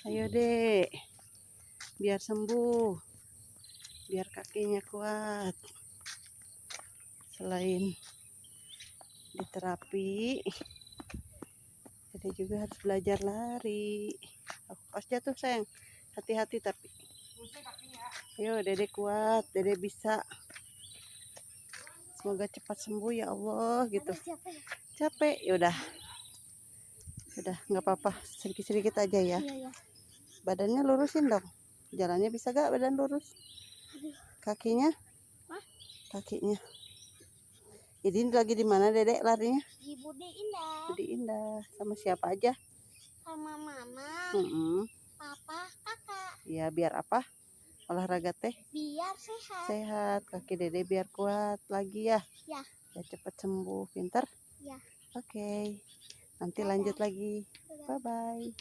Ayo dek, biar sembuh, biar kakinya kuat. Selain diterapi, jadi juga harus belajar lari. Aku pas jatuh sayang, hati-hati tapi. Ayo dede kuat, dede bisa. Semoga cepat sembuh ya Allah gitu. Capek, yaudah. Udah nggak apa-apa, sedikit-sedikit aja ya. Badannya lurusin dong. Jalannya bisa gak badan lurus? Kakinya? Kakinya. Jadi lagi di mana dedek larinya? Di Budi Indah. Budi Indah. Sama siapa aja? Sama mama, papa, kakak. Ya biar apa? Olahraga teh? Biar sehat. Sehat. Kaki dede biar kuat lagi ya. Ya. Biar cepat sembuh. Pintar? Ya. Oke. Nanti lanjut lagi. Bye bye.